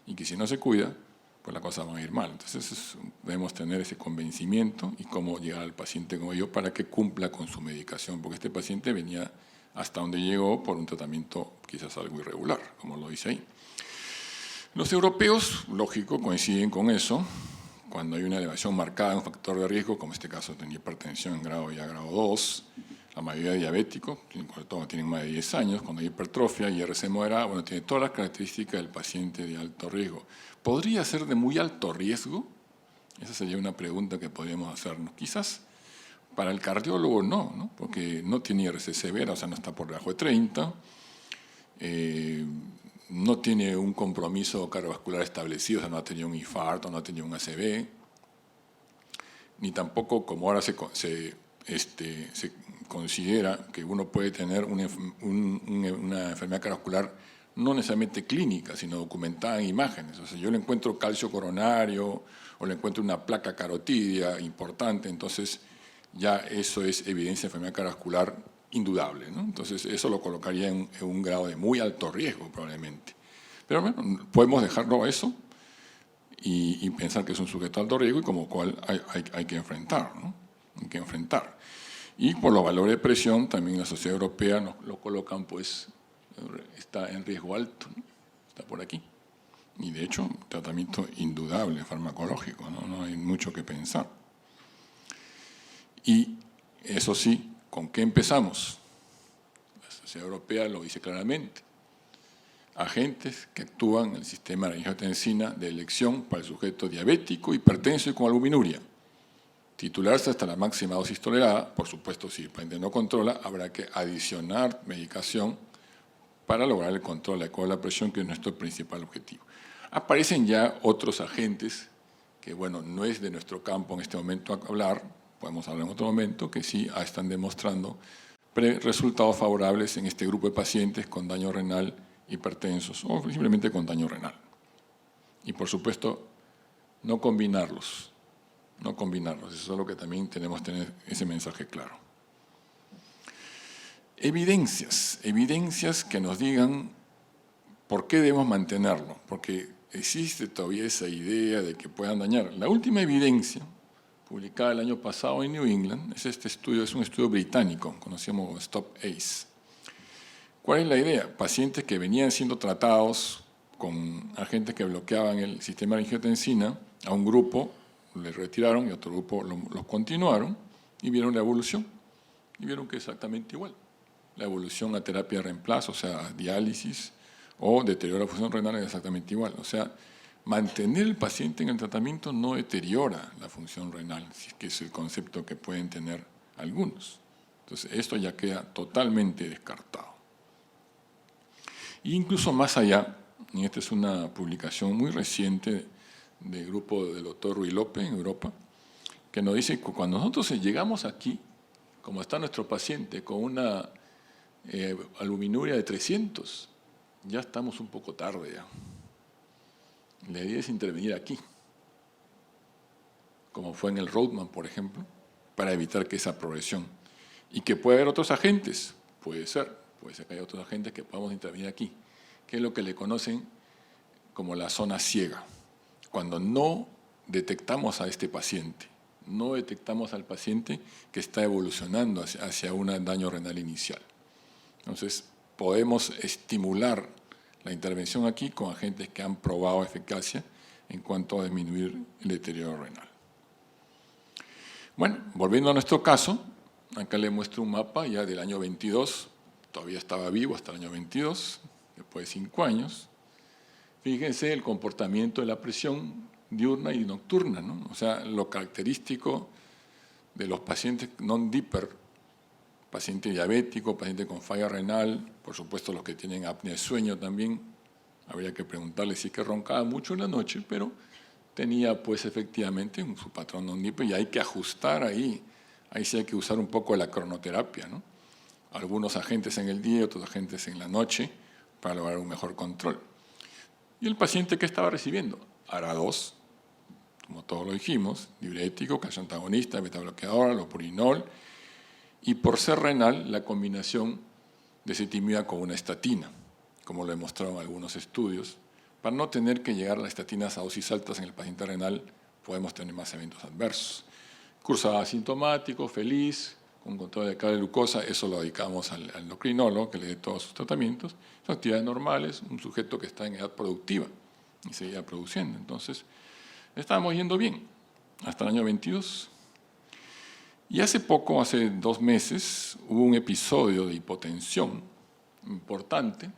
S2: y que si no se cuida, pues la cosa va a ir mal. Entonces debemos tener ese convencimiento y cómo llegar al paciente como yo para que cumpla con su medicación, porque este paciente venía hasta donde llegó por un tratamiento quizás algo irregular, como lo dice ahí. Los europeos, lógico, coinciden con eso. Cuando hay una elevación marcada en un factor de riesgo, como en este caso tenía hipertensión en grado ya grado 2, la mayoría de diabéticos, sobre todo tienen más de 10 años, cuando hay hipertrofia y IRC moderada, bueno, tiene todas las características del paciente de alto riesgo. ¿Podría ser de muy alto riesgo? Esa sería una pregunta que podríamos hacernos. Quizás para el cardiólogo no, porque no tiene IRC severa, o sea, no está por debajo de 30, no tiene un compromiso cardiovascular establecido, o sea, no ha tenido un infarto, no ha tenido un ACV, ni tampoco, como ahora se considera que uno puede tener una enfermedad cardiovascular no necesariamente clínica, sino documentada en imágenes. O sea, yo le encuentro calcio coronario o le encuentro una placa carotidia importante, entonces ya eso es evidencia de enfermedad cardiovascular indudable, ¿no? Entonces eso lo colocaría en un grado de muy alto riesgo probablemente. Pero bueno, podemos dejarlo a eso y pensar que es un sujeto de alto riesgo y como cual hay que enfrentar, ¿no? Hay que enfrentar. Y por los valores de presión, también la Sociedad Europea nos lo colocan, pues, está en riesgo alto, ¿no? Está por aquí. Y de hecho, tratamiento indudable farmacológico, ¿no? No hay mucho que pensar. Y eso sí, ¿con qué empezamos? La Sociedad Europea lo dice claramente. Agentes que actúan en el sistema de angiotensina de elección para el sujeto diabético, hipertenso y con albuminuria. Titularse hasta la máxima dosis tolerada, por supuesto, si el paciente no controla, habrá que adicionar medicación para lograr el control adecuado de la presión, que es nuestro principal objetivo. Aparecen ya otros agentes que, bueno, no es de nuestro campo en este momento hablar, podemos hablar en otro momento, que sí están demostrando resultados favorables en este grupo de pacientes con daño renal, hipertensos o simplemente con daño renal. Y por supuesto, no combinarlos, eso es lo que también tenemos que tener ese mensaje claro. Evidencias que nos digan por qué debemos mantenerlo, porque existe todavía esa idea de que puedan dañar. La última evidencia, publicada el año pasado en New England, es este estudio, es un estudio británico, conocido como Stop ACE. ¿Cuál es la idea? Pacientes que venían siendo tratados con agentes que bloqueaban el sistema de angiotensina, a un grupo les retiraron y a otro grupo los continuaron y vieron la evolución. Y vieron que es exactamente igual. La evolución a terapia de reemplazo, o sea, diálisis o deterioro de la función renal es exactamente igual. O sea, mantener el paciente en el tratamiento no deteriora la función renal, que es el concepto que pueden tener algunos. Entonces, esto ya queda totalmente descartado. E incluso más allá, y esta es una publicación muy reciente del grupo del doctor Ruy López en Europa, que nos dice que cuando nosotros llegamos aquí, como está nuestro paciente con una albuminuria de 300, ya estamos un poco tarde ya. La idea es intervenir aquí, como fue en el Roadman, por ejemplo, para evitar que esa progresión. Y que puede haber otros agentes, puede ser que haya otros agentes que podamos intervenir aquí, que es lo que le conocen como la zona ciega. Cuando no detectamos a este paciente, no detectamos al paciente que está evolucionando hacia un daño renal inicial. Entonces, podemos estimular la intervención aquí con agentes que han probado eficacia en cuanto a disminuir el deterioro renal. Bueno, volviendo a nuestro caso, acá le muestro un mapa ya del año 22, todavía estaba vivo hasta el año 22, después de 5 años. Fíjense el comportamiento de la presión diurna y nocturna, ¿no? O sea, lo característico de los pacientes non-diper, paciente diabético, paciente con falla renal, por supuesto los que tienen apnea de sueño también, habría que preguntarle si es que roncaba mucho en la noche, pero tenía pues efectivamente su patrón non-diper y hay que ajustar ahí sí hay que usar un poco la cronoterapia, ¿no? Algunos agentes en el día, otros agentes en la noche, para lograr un mejor control. ¿Y el paciente qué estaba recibiendo? ARA2, como todos lo dijimos, diurético, calcio antagonista, beta-bloqueadora, lopurinol, y por ser renal, la combinación de ezetimiba con una estatina, como lo demostraron algunos estudios. Para no tener que llegar a las estatinas a dosis altas en el paciente renal, podemos tener más eventos adversos. Cursaba asintomático, feliz, con control de carga de glucosa, eso lo dedicamos al endocrinólogo, que le dé todos sus tratamientos. Son actividades normales, un sujeto que está en edad productiva y seguía produciendo. Entonces, estábamos yendo bien, hasta el año 22. Y hace poco, hace 2 meses, hubo un episodio de hipotensión importante,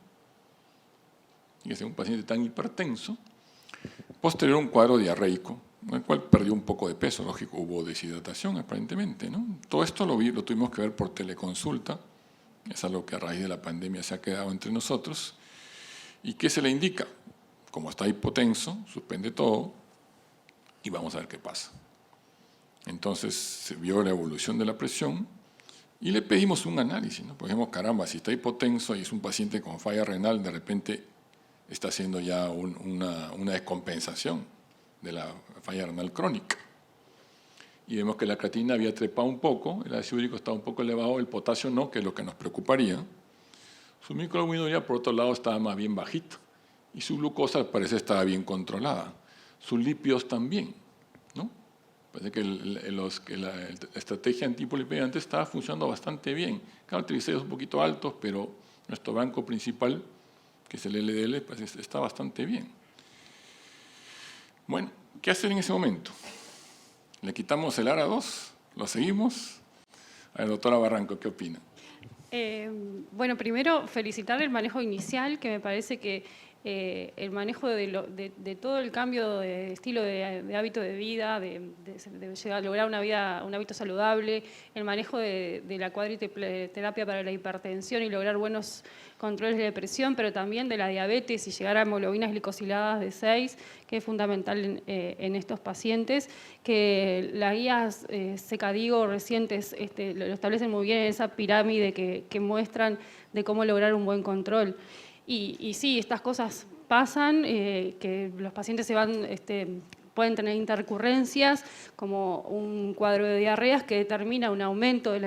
S2: y es un paciente tan hipertenso, posterior a un cuadro diarreico, en el cual perdió un poco de peso, lógico, hubo deshidratación aparentemente, ¿no? Todo esto lo tuvimos que ver por teleconsulta, es algo que a raíz de la pandemia se ha quedado entre nosotros. ¿Y qué se le indica? Como está hipotenso, suspende todo y vamos a ver qué pasa. Entonces se vio la evolución de la presión Y le pedimos un análisis, ¿no? Porque dijimos, caramba, si está hipotenso y es un paciente con falla renal, de repente está haciendo ya una descompensación de la falla renal crónica. Y vemos que la creatinina había trepado un poco, el ácido úrico estaba un poco elevado, el potasio no, que es lo que nos preocuparía. Su microalbuminuria, por otro lado, estaba más bien bajita. Y su glucosa, al parecer, estaba bien controlada. Sus lípidos también, ¿no? Parece que la estrategia antipolipemiante estaba funcionando bastante bien. Claro, triglicéridos un poquito altos, pero nuestro banco principal, que es el LDL, pues está bastante bien. Bueno, ¿qué hacer en ese momento? ¿Le quitamos el ARA2? ¿Lo seguimos? A ver, doctora Barranco, ¿qué opina?
S3: Bueno, primero felicitar el manejo inicial, que me parece que el manejo de todo el cambio de estilo de hábito de vida, de llegar a lograr un hábito saludable, el manejo de la cuadriterapia para la hipertensión y lograr buenos controles de presión, pero también de la diabetes y llegar a hemoglobinas glicosiladas de 6, que es fundamental en estos pacientes, que las guías SECADIGO recientes lo establecen muy bien en esa pirámide que muestran de cómo lograr un buen control. Y sí, estas cosas pasan, que los pacientes pueden tener intercurrencias, como un cuadro de diarreas que determina un aumento de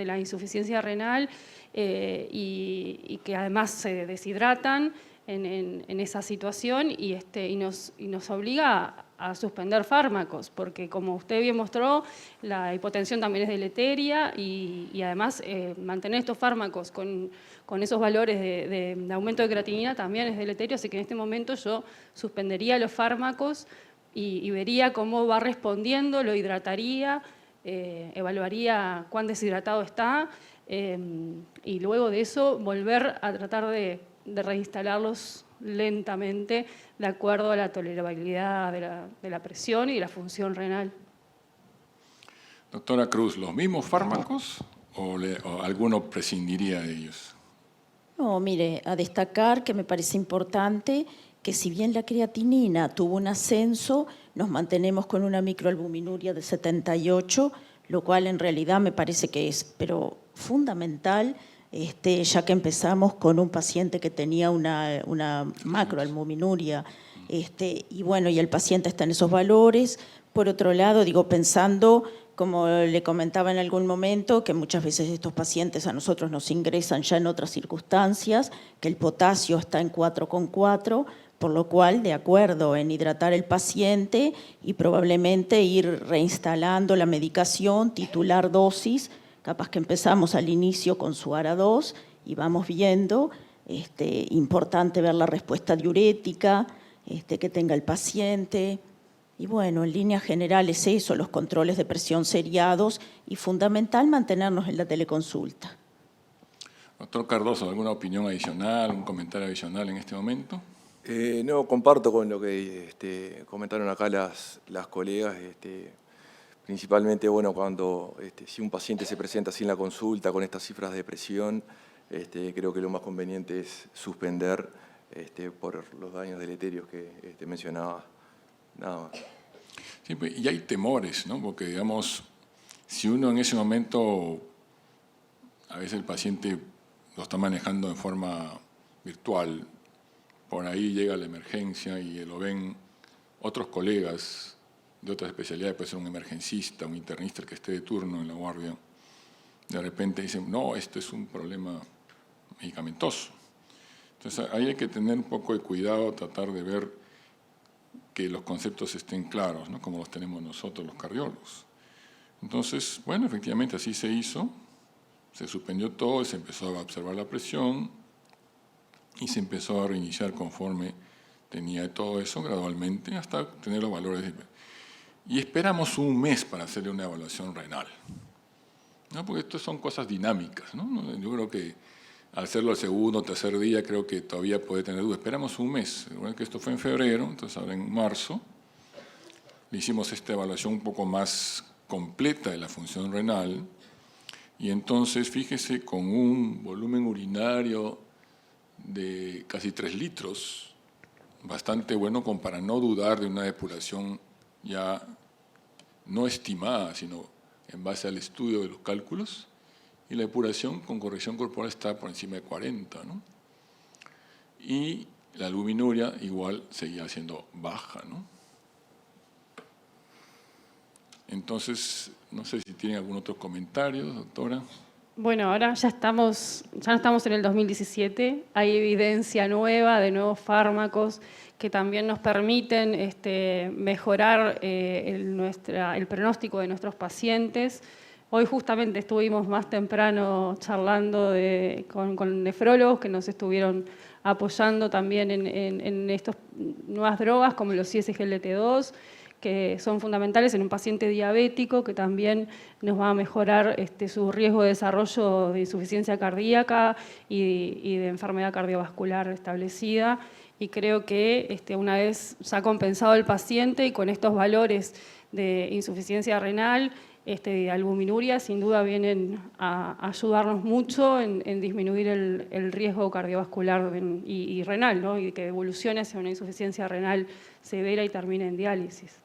S3: la insuficiencia renal y que además se deshidratan en esa situación y nos obliga a suspender fármacos, porque como usted bien mostró, la hipotensión también es deleteria y además mantener estos fármacos con esos valores de aumento de creatinina también es deleterio, así que en este momento yo suspendería los fármacos y vería cómo va respondiendo, lo hidrataría, evaluaría cuán deshidratado está y luego de eso volver a tratar de reinstalarlos lentamente de acuerdo a la tolerabilidad de la presión y de la función renal.
S2: Doctora Cruz, ¿los mismos fármacos o alguno prescindiría de ellos?
S4: No, mire, a destacar que me parece importante que si bien la creatinina tuvo un ascenso, nos mantenemos con una microalbuminuria de 78, lo cual en realidad me parece que es fundamental, ya que empezamos con un paciente que tenía una macroalbuminuria, y bueno, y el paciente está en esos valores. Por otro lado, pensando, como le comentaba en algún momento, que muchas veces estos pacientes a nosotros nos ingresan ya en otras circunstancias, que el potasio está en 4,4, por lo cual, de acuerdo en hidratar el paciente y probablemente ir reinstalando la medicación, titular dosis, capaz que empezamos al inicio con su ARA2 y vamos viendo, importante ver la respuesta diurética que tenga el paciente. Y bueno, en líneas generales eso, los controles de presión seriados y fundamental mantenernos en la teleconsulta.
S2: Doctor Cardoso, ¿alguna opinión adicional, un comentario adicional en este momento?
S1: No, comparto con lo que comentaron acá las colegas. Principalmente, bueno, cuando si un paciente se presenta así en la consulta con estas cifras de presión, creo que lo más conveniente es suspender por los daños deleterios que mencionaba. Nada más.
S2: Sí, y hay temores, ¿no? Porque, digamos, si uno en ese momento, a veces el paciente lo está manejando en forma virtual, por ahí llega la emergencia y lo ven otros colegas de otras especialidades, puede ser un emergencista, un internista que esté de turno en la guardia, de repente dicen, no, esto es un problema medicamentoso. Entonces ahí hay que tener un poco de cuidado, tratar de ver que los conceptos estén claros, ¿no? Como los tenemos nosotros los cardiólogos. Entonces, bueno, efectivamente así se hizo, se suspendió todo, se empezó a observar la presión y se empezó a reiniciar conforme tenía todo eso gradualmente hasta tener los valores de... Y esperamos un mes para hacerle una evaluación renal, ¿no? Porque esto son cosas dinámicas, ¿no? Yo creo que al hacerlo el segundo o tercer día creo que todavía puede tener dudas. Esperamos un mes, igual que esto fue en febrero, entonces ahora en marzo le hicimos esta evaluación un poco más completa de la función renal y entonces fíjese con un volumen urinario de casi 3 litros, bastante bueno como para no dudar de una depuración ya no estimada, sino en base al estudio de los cálculos, y la depuración con corrección corporal está por encima de 40, ¿no? Y la albuminuria igual seguía siendo baja, ¿no? Entonces, no sé si tienen algún otro comentario, doctora.
S3: Bueno, ahora ya no estamos en el 2017, hay evidencia nueva de nuevos fármacos que también nos permiten mejorar el pronóstico de nuestros pacientes. Hoy justamente estuvimos más temprano charlando con nefrólogos que nos estuvieron apoyando también en estas nuevas drogas como los ISGLT2, que son fundamentales en un paciente diabético, que también nos va a mejorar su riesgo de desarrollo de insuficiencia cardíaca y de enfermedad cardiovascular establecida. Y creo que una vez ya compensado el paciente y con estos valores de insuficiencia renal, de albuminuria, sin duda vienen a ayudarnos mucho en disminuir el riesgo cardiovascular y renal, ¿no? Y que evolucione hacia una insuficiencia renal severa y termine en diálisis.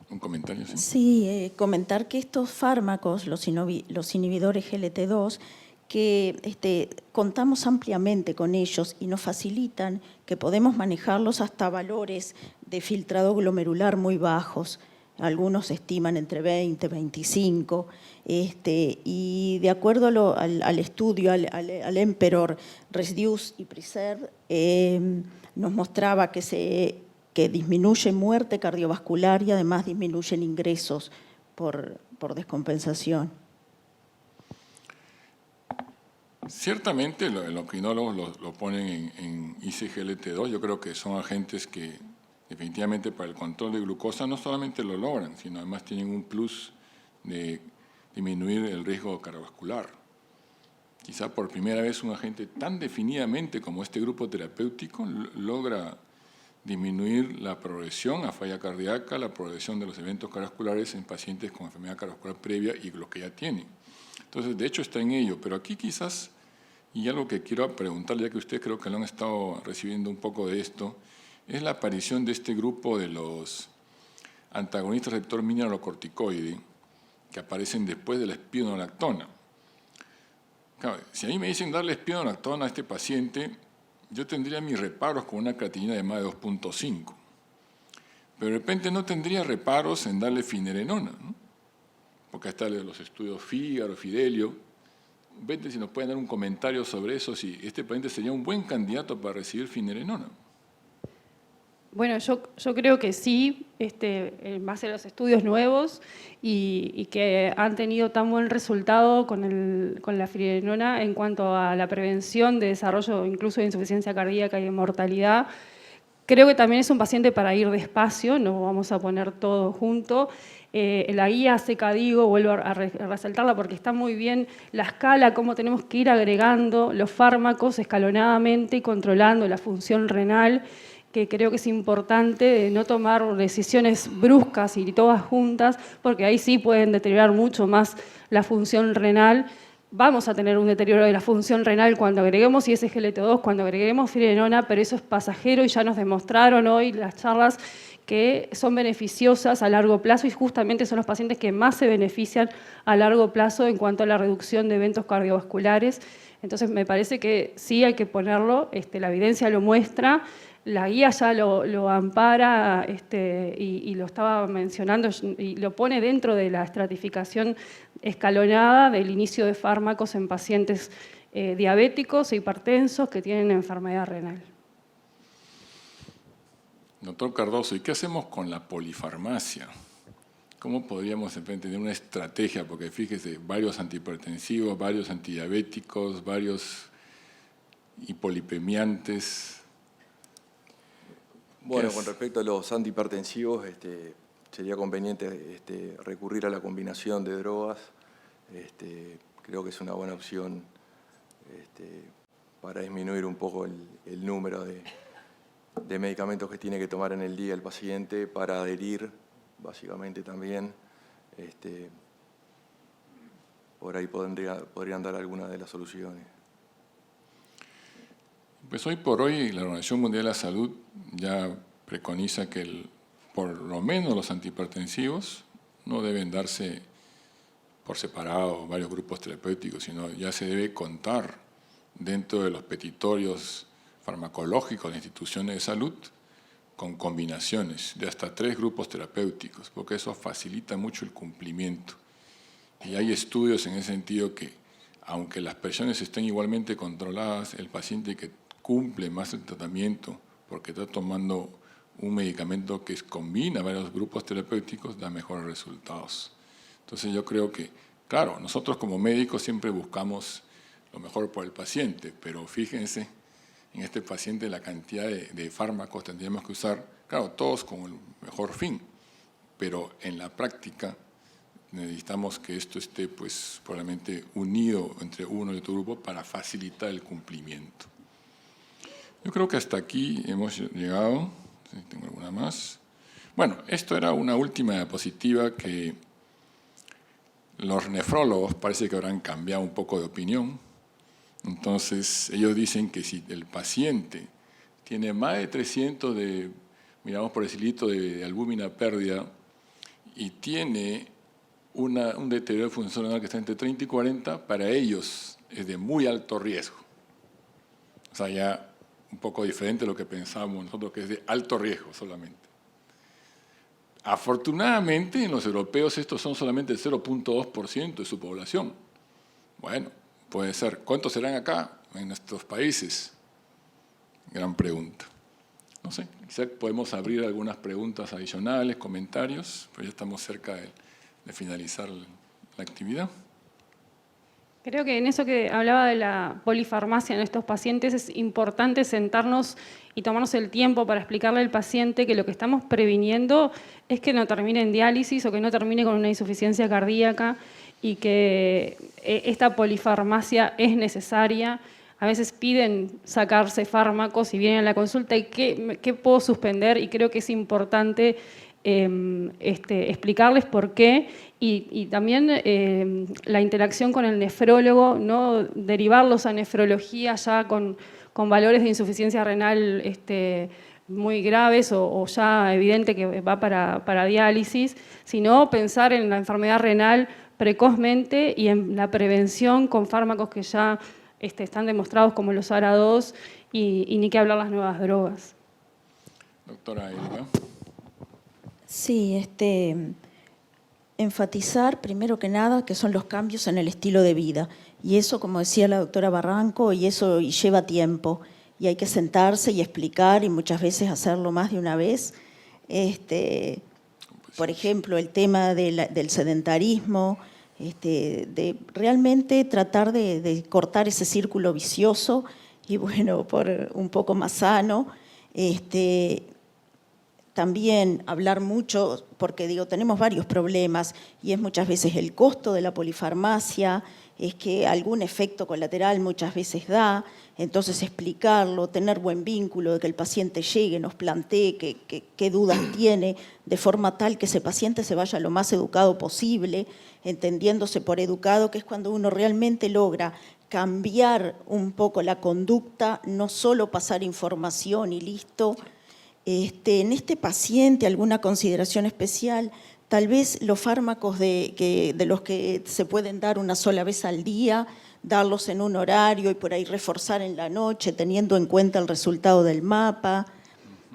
S2: ¿Un comentario?
S4: Sí, comentar que estos fármacos, los inhibidores GLT2, que contamos ampliamente con ellos y nos facilitan que podemos manejarlos hasta valores de filtrado glomerular muy bajos. Algunos estiman entre 20 y 25, y de acuerdo al estudio, al Emperor Reduce y Preserve, nos mostraba que disminuye muerte cardiovascular y además disminuyen ingresos por descompensación.
S2: Ciertamente los endocrinólogos lo ponen en ISGLT2, yo creo que son agentes que definitivamente para el control de glucosa no solamente lo logran, sino además tienen un plus de disminuir el riesgo cardiovascular. Quizá por primera vez un agente tan definidamente como este grupo terapéutico logra disminuir la progresión a falla cardíaca, la progresión de los eventos cardiovasculares en pacientes con enfermedad cardiovascular previa y los que ya tienen. Entonces, de hecho, está en ello, pero aquí quizás, y algo que quiero preguntarle, ya que ustedes creo que lo han estado recibiendo un poco de esto, es la aparición de este grupo de los antagonistas receptor mineralocorticoide que aparecen después de la espironolactona. Claro, si a mí me dicen darle espironolactona a este paciente, yo tendría mis reparos con una creatinina de más de 2.5, pero de repente no tendría reparos en darle finerenona, ¿no? Porque está los estudios Fígaro, Fidelio. Vete si nos pueden dar un comentario sobre eso, si este paciente sería un buen candidato para recibir finerenona.
S3: Bueno, yo creo que sí, en base a los estudios nuevos y que han tenido tan buen resultado con la finerenona en cuanto a la prevención de desarrollo incluso de insuficiencia cardíaca y de mortalidad. Creo que también es un paciente para ir despacio, no vamos a poner todo junto. La guía CKDIGO, vuelvo a resaltarla porque está muy bien la escala, cómo tenemos que ir agregando los fármacos escalonadamente y controlando la función renal, que creo que es importante de no tomar decisiones bruscas y todas juntas, porque ahí sí pueden deteriorar mucho más la función renal. Vamos a tener un deterioro de la función renal cuando agreguemos ISGLT2, cuando agreguemos finerenona, pero eso es pasajero y ya nos demostraron hoy las charlas que son beneficiosas a largo plazo y justamente son los pacientes que más se benefician a largo plazo en cuanto a la reducción de eventos cardiovasculares. Entonces me parece que sí hay que ponerlo, la evidencia lo muestra, la guía ya lo ampara y lo estaba mencionando y lo pone dentro de la estratificación escalonada del inicio de fármacos en pacientes diabéticos e hipertensos que tienen enfermedad renal.
S2: Doctor Cardoso, ¿y qué hacemos con la polifarmacia? ¿Cómo podríamos tener una estrategia? Porque fíjese, varios antihipertensivos, varios antidiabéticos, varios hipolipemiantes.
S1: Bueno, con respecto a los antihipertensivos, sería conveniente recurrir a la combinación de drogas. Creo que es una buena opción para disminuir un poco el número de medicamentos que tiene que tomar en el día el paciente para adherir, básicamente también. Por ahí podrían dar algunas de las soluciones.
S2: Pues hoy por hoy la Organización Mundial de la Salud ya preconiza que por lo menos los antihipertensivos no deben darse por separado varios grupos terapéuticos, sino ya se debe contar dentro de los petitorios farmacológicos de instituciones de salud con combinaciones de hasta 3 grupos terapéuticos, porque eso facilita mucho el cumplimiento. Y hay estudios en ese sentido que, aunque las presiones estén igualmente controladas, el paciente que cumple más el tratamiento porque está tomando un medicamento que combina varios grupos terapéuticos da mejores resultados. Entonces yo creo que, claro, nosotros como médicos siempre buscamos lo mejor para el paciente, pero fíjense en este paciente la cantidad de fármacos tendríamos que usar, claro, todos con el mejor fin, pero en la práctica necesitamos que esto esté pues probablemente unido entre uno y otro grupo para facilitar el cumplimiento. Yo creo que hasta aquí hemos llegado. Si tengo alguna más. Bueno, esto era una última diapositiva que los nefrólogos parece que habrán cambiado un poco de opinión. Entonces, ellos dicen que si el paciente tiene más de 300 de, miramos por decilito, de albúmina pérdida y tiene un deterioro funcional que está entre 30 y 40, para ellos es de muy alto riesgo. O sea, ya un poco diferente de lo que pensábamos nosotros, que es de alto riesgo solamente. Afortunadamente, en los europeos estos son solamente el 0.2% de su población. Bueno, puede ser. ¿Cuántos serán acá, en nuestros países? Gran pregunta. No sé, quizá podemos abrir algunas preguntas adicionales, comentarios, pero ya estamos cerca de finalizar la actividad.
S3: Creo que en eso que hablaba de la polifarmacia en estos pacientes es importante sentarnos y tomarnos el tiempo para explicarle al paciente que lo que estamos previniendo es que no termine en diálisis o que no termine con una insuficiencia cardíaca y que esta polifarmacia es necesaria. A veces piden sacarse fármacos y vienen a la consulta y ¿qué puedo suspender? Y creo que es importante explicarles por qué y también la interacción con el nefrólogo, no derivarlos a nefrología ya con valores de insuficiencia renal muy graves o ya evidente que va para diálisis, sino pensar en la enfermedad renal precozmente y en la prevención con fármacos que ya están demostrados como los ARA2 y ni que hablar las nuevas drogas.
S2: Doctora Elga.
S4: Sí, enfatizar primero que nada que son los cambios en el estilo de vida. Y eso, como decía la doctora Barranco, y eso lleva tiempo. Y hay que sentarse y explicar y muchas veces hacerlo más de una vez. Por ejemplo, el tema del sedentarismo, de realmente tratar de cortar ese círculo vicioso y bueno, por un poco más sano. También hablar mucho, porque digo, tenemos varios problemas y es muchas veces el costo de la polifarmacia, es que algún efecto colateral muchas veces da, entonces explicarlo, tener buen vínculo, de que el paciente llegue, nos plantee qué dudas tiene, de forma tal que ese paciente se vaya lo más educado posible, entendiéndose por educado, que es cuando uno realmente logra cambiar un poco la conducta, no solo pasar información y listo. En este paciente, alguna consideración especial, tal vez los fármacos de los que se pueden dar una sola vez al día, darlos en un horario y por ahí reforzar en la noche, teniendo en cuenta el resultado del mapa.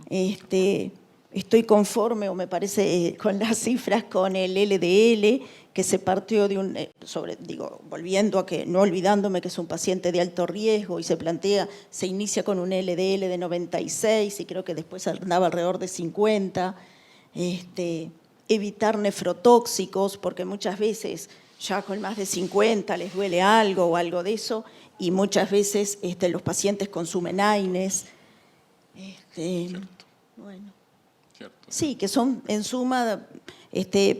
S4: Estoy conforme, o me parece, con las cifras con el LDL, que se partió de volviendo a que, no olvidándome que es un paciente de alto riesgo y se plantea, se inicia con un LDL de 96 y creo que después andaba alrededor de 50. Evitar nefrotóxicos, porque muchas veces ya con más de 50 les duele algo o algo de eso, y muchas veces los pacientes consumen AINES. Bueno. Sí, que son en suma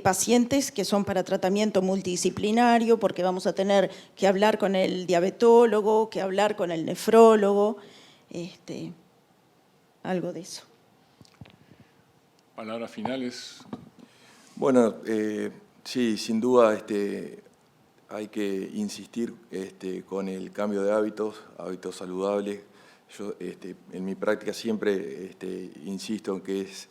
S4: pacientes que son para tratamiento multidisciplinario, porque vamos a tener que hablar con el diabetólogo, que hablar con el nefrólogo, algo de eso.
S2: Palabras finales.
S1: Bueno, sí, sin duda hay que insistir con el cambio de hábitos saludables. Yo en mi práctica siempre insisto en que es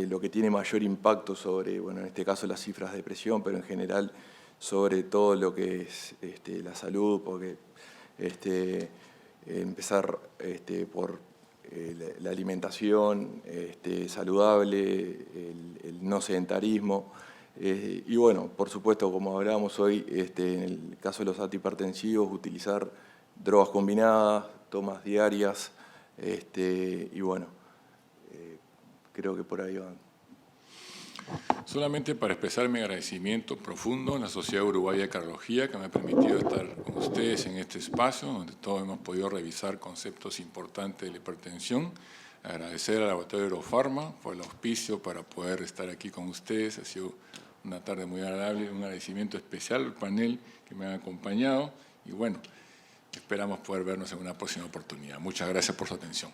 S1: lo que tiene mayor impacto sobre, bueno, en este caso las cifras de presión, pero en general sobre todo lo que es la salud, porque empezar por la alimentación saludable, el no sedentarismo, y bueno, por supuesto, como hablábamos hoy, en el caso de los antihipertensivos, utilizar drogas combinadas, tomas diarias, y bueno, creo que por ahí van.
S2: Solamente para expresar mi agradecimiento profundo a la Sociedad Uruguaya de Cardiología, que me ha permitido estar con ustedes en este espacio, donde todos hemos podido revisar conceptos importantes de la hipertensión. Agradecer al Laboratorio Eurofarma por el auspicio para poder estar aquí con ustedes. Ha sido una tarde muy agradable, un agradecimiento especial al panel que me han acompañado. Y bueno, esperamos poder vernos en una próxima oportunidad. Muchas gracias por su atención.